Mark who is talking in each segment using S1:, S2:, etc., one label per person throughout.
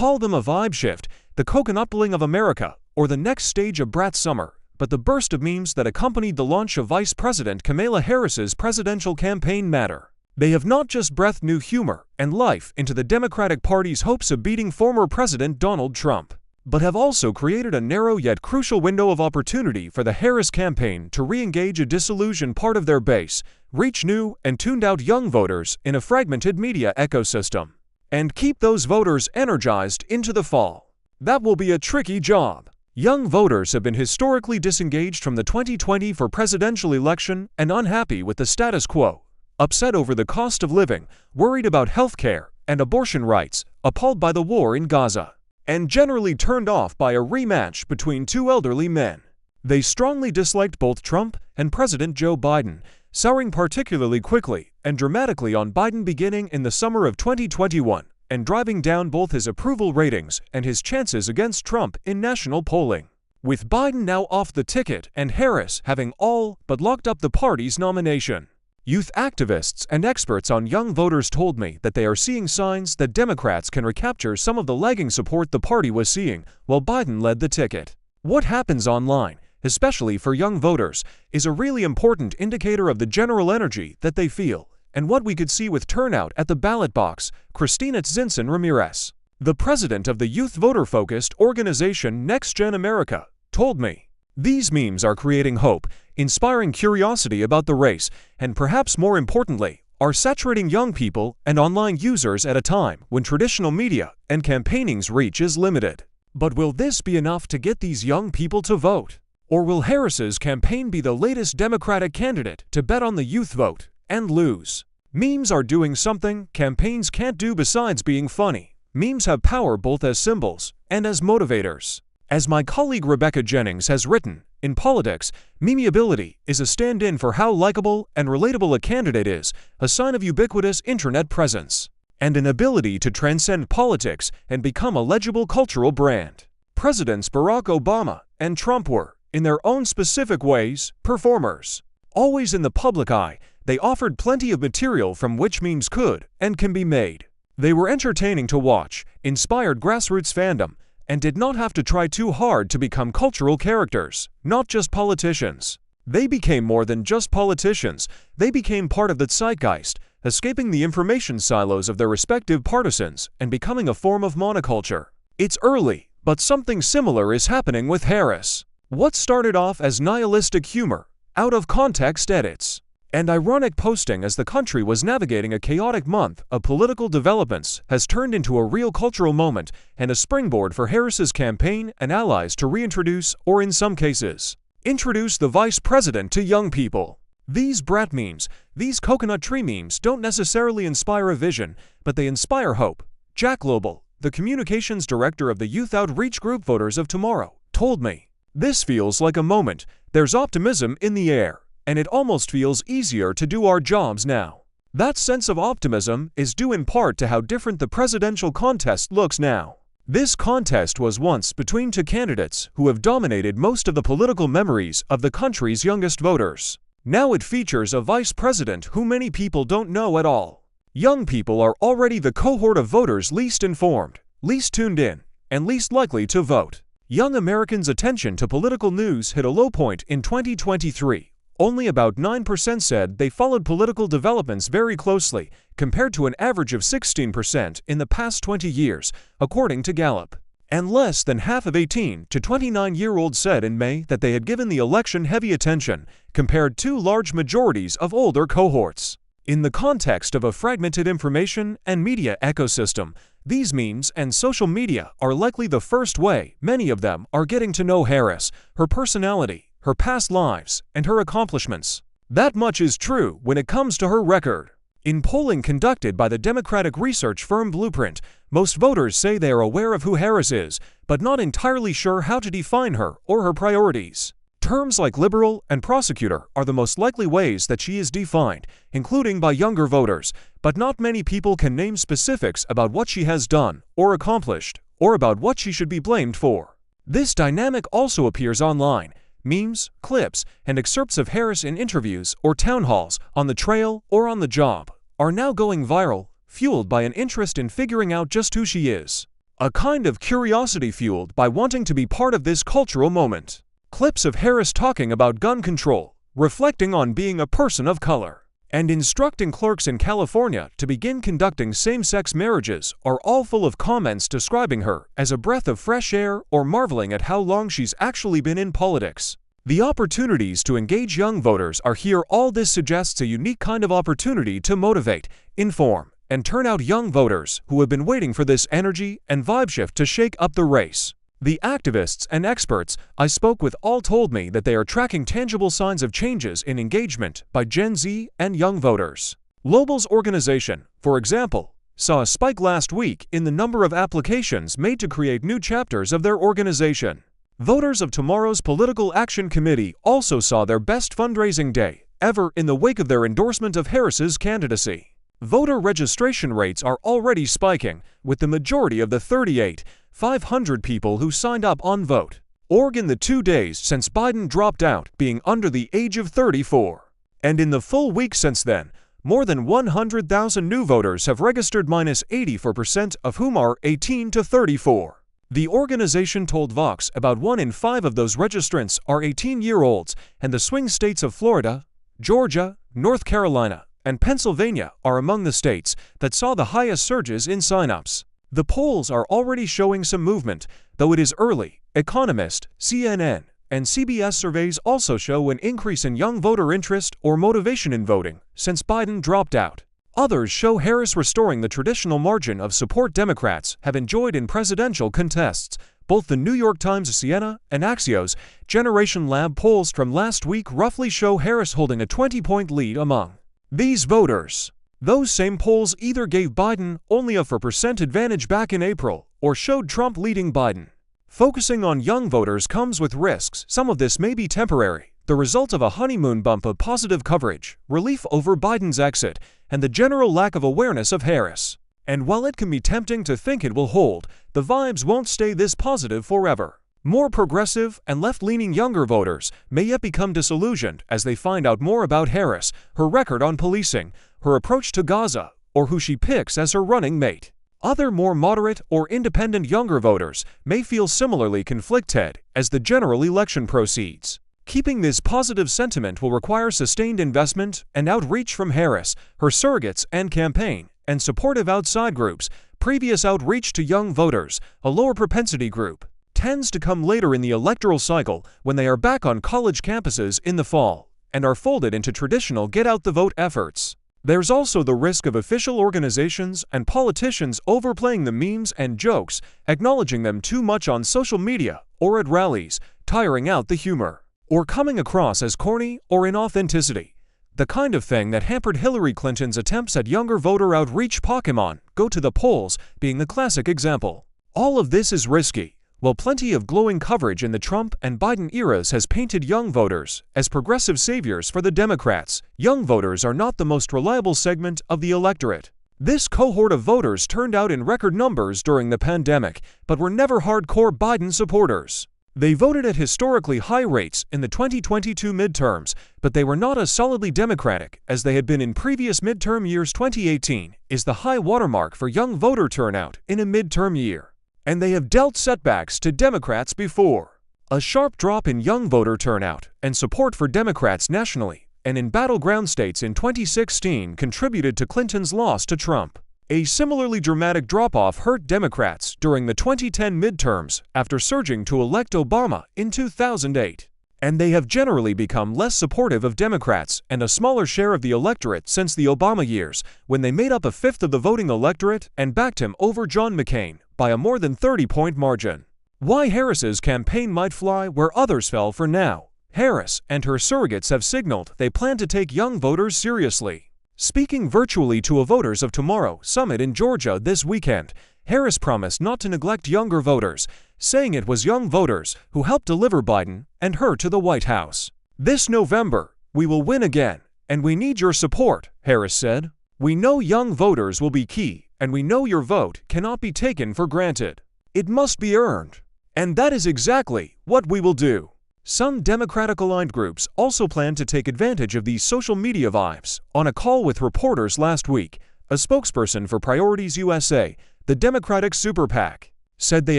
S1: Call them a vibe shift, the coconutling of America, or the next stage of Brat Summer, but the burst of memes that accompanied the launch of Vice President Kamala Harris's presidential campaign matter. They have not just breathed new humor and life into the Democratic Party's hopes of beating former President Donald Trump, but have also created a narrow yet crucial window of opportunity for the Harris campaign to re-engage a disillusioned part of their base, reach new and tuned-out young voters in a fragmented media ecosystem, and keep those voters energized into the fall. That will be a tricky job. Young voters have been historically disengaged from the 2020 presidential election and unhappy with the status quo, upset over the cost of living, worried about health care and abortion rights, appalled by the war in Gaza, and generally turned off by a rematch between two elderly men. They strongly disliked both Trump and President Joe Biden, souring particularly quickly and dramatically on Biden beginning in the summer of 2021 and driving down both his approval ratings and his chances against Trump in national polling. With Biden now off the ticket and Harris having all but locked up the party's nomination, youth activists and experts on young voters told me that they are seeing signs that Democrats can recapture some of the lagging support the party was seeing while Biden led the ticket. What happens online, especially for young voters, is a really important indicator of the general energy that they feel, and what we could see with turnout at the ballot box. Christina Zinson Ramirez, the president of the youth voter-focused organization Next Gen America, told me, "These memes are creating hope, inspiring curiosity about the race, and perhaps more importantly, are saturating young people and online users at a time when traditional media and campaigning's reach is limited. But will this be enough to get these young people to vote? Or will Harris's campaign be the latest Democratic candidate to bet on the youth vote and lose?" Memes are doing something campaigns can't do besides being funny. Memes have power both as symbols and as motivators. As my colleague Rebecca Jennings has written, in politics, memeability is a stand-in for how likable and relatable a candidate is, a sign of ubiquitous internet presence, and an ability to transcend politics and become a legible cultural brand. Presidents Barack Obama and Trump were, in their own specific ways, performers. Always in the public eye, they offered plenty of material from which memes could and can be made. They were entertaining to watch, inspired grassroots fandom, and did not have to try too hard to become cultural characters, not just politicians. They became more than just politicians. They became part of the zeitgeist, escaping the information silos of their respective partisans and becoming a form of monoculture. It's early, but something similar is happening with Harris. What started off as nihilistic humor, out-of-context edits, and ironic posting as the country was navigating a chaotic month of political developments has turned into a real cultural moment and a springboard for Harris's campaign and allies to reintroduce, or in some cases, introduce the vice president to young people. These brat memes, these coconut tree memes don't necessarily inspire a vision, but they inspire hope. Jack Lobel, the communications director of the youth outreach group Voters of Tomorrow, told me, "This feels like a moment. There's optimism in the air, and it almost feels easier to do our jobs now." That sense of optimism is due in part to how different the presidential contest looks now. This contest was once between two candidates who have dominated most of the political memories of the country's youngest voters. Now it features a vice president who many people don't know at all. Young people are already the cohort of voters least informed, least tuned in, and least likely to vote. Young Americans' attention to political news hit a low point in 2023. Only about 9% said they followed political developments very closely, compared to an average of 16% in the past 20 years, according to Gallup. And less than half of 18 to 29-year-olds said in May that they had given the election heavy attention, compared to large majorities of older cohorts. In the context of a fragmented information and media ecosystem, these memes and social media are likely the first way many of them are getting to know Harris, her personality, her past lives, and her accomplishments. That much is true when it comes to her record. In polling conducted by the Democratic research firm Blueprint, most voters say they are aware of who Harris is, but not entirely sure how to define her or her priorities. Terms like liberal and prosecutor are the most likely ways that she is defined, including by younger voters, but not many people can name specifics about what she has done or accomplished, or about what she should be blamed for. This dynamic also appears online. Memes, clips, and excerpts of Harris in interviews or town halls, on the trail or on the job, are now going viral, fueled by an interest in figuring out just who she is. a kind of curiosity fueled by wanting to be part of this cultural moment. Clips of Harris talking about gun control, reflecting on being a person of color, and instructing clerks in California to begin conducting same-sex marriages are all full of comments describing her as a breath of fresh air or marveling at how long she's actually been in politics. The opportunities to engage young voters are here. All this suggests a unique kind of opportunity to motivate, inform, and turn out young voters who have been waiting for this energy and vibe shift to shake up the race. The activists and experts I spoke with all told me that they are tracking tangible signs of changes in engagement by Gen Z and young voters. Lobel's organization, for example, saw a spike last week in the number of applications made to create new chapters of their organization. Voters of tomorrow's Political Action Committee also saw their best fundraising day ever in the wake of their endorsement of Harris's candidacy. Voter registration rates are already spiking, with the majority of the 38,500 people who signed up on Vote.org in the 2 days since Biden dropped out being under the age of 34. And in the full week since then, more than 100,000 new voters have registered, -84% of whom are 18 to 34. The organization told Vox about 1 in 5 of those registrants are 18-year-olds, and the swing states of Florida, Georgia, North Carolina, and Pennsylvania are among the states that saw the highest surges in signups. The polls are already showing some movement, though it is early. Economist, CNN, and CBS surveys also show an increase in young voter interest or motivation in voting since Biden dropped out. Others show Harris restoring the traditional margin of support Democrats have enjoyed in presidential contests. Both the New York Times' Siena and Axios Generation Lab polls from last week roughly show Harris holding a 20-point lead among these voters. Those same polls either gave Biden only a 4% advantage back in April or showed Trump leading Biden. Focusing on young voters comes with risks. Some of this may be temporary, the result of a honeymoon bump of positive coverage, relief over Biden's exit, and the general lack of awareness of Harris. And while it can be tempting to think it will hold, the vibes won't stay this positive forever. More progressive and left-leaning younger voters may yet become disillusioned as they find out more about Harris, her record on policing, her approach to Gaza, or who she picks as her running mate. Other more moderate or independent younger voters may feel similarly conflicted as the general election proceeds. Keeping this positive sentiment will require sustained investment and outreach from Harris, her surrogates and campaign, and supportive outside groups. Previous outreach to young voters, a lower propensity group, tends to come later in the electoral cycle when they are back on college campuses in the fall and are folded into traditional get-out-the-vote efforts. There's also the risk of official organizations and politicians overplaying the memes and jokes, acknowledging them too much on social media or at rallies, tiring out the humor, or coming across as corny or inauthenticity. The kind of thing that hampered Hillary Clinton's attempts at younger voter outreach. Pokemon Go to the polls being the classic example. All of this is risky. While plenty of glowing coverage in the Trump and Biden eras has painted young voters as progressive saviors for the Democrats, young voters are not the most reliable segment of the electorate. This cohort of voters turned out in record numbers during the pandemic, but were never hardcore Biden supporters. They voted at historically high rates in the 2022 midterms, but they were not as solidly Democratic as they had been in previous midterm years. 2018 is the high watermark for young voter turnout in a midterm year. And they have dealt setbacks to Democrats before. A sharp drop in young voter turnout and support for Democrats nationally and in battleground states in 2016 contributed to Clinton's loss to Trump. A similarly dramatic drop-off hurt Democrats during the 2010 midterms after surging to elect Obama in 2008. And they have generally become less supportive of Democrats and a smaller share of the electorate since the Obama years, when they made up a fifth of the voting electorate and backed him over John McCain by a more than 30-point margin. Why Harris's campaign might fly where others fell for now. Harris and her surrogates have signaled they plan to take young voters seriously. Speaking virtually to a Voters of Tomorrow summit in Georgia this weekend, Harris promised not to neglect younger voters, saying it was young voters who helped deliver Biden and her to the White House. "This November, we will win again, and we need your support," Harris said. "We know young voters will be key, and we know your vote cannot be taken for granted. It must be earned. And that is exactly what we will do." Some Democratic-aligned groups also plan to take advantage of these social media vibes. On a call with reporters last week, a spokesperson for Priorities USA, the Democratic Super PAC, said they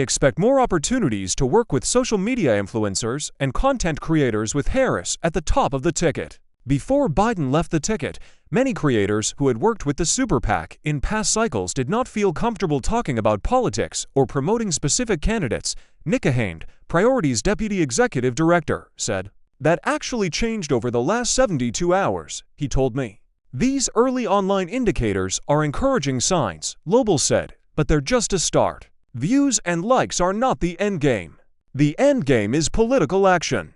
S1: expect more opportunities to work with social media influencers and content creators with Harris at the top of the ticket. Before Biden left the ticket, many creators who had worked with the super PAC in past cycles did not feel comfortable talking about politics or promoting specific candidates. Nick Ahane, Priority's deputy executive director, said. That actually changed over the last 72 hours, he told me. These early online indicators are encouraging signs, Lobel said, but they're just a start. Views and likes are not the end game. The end game is political action.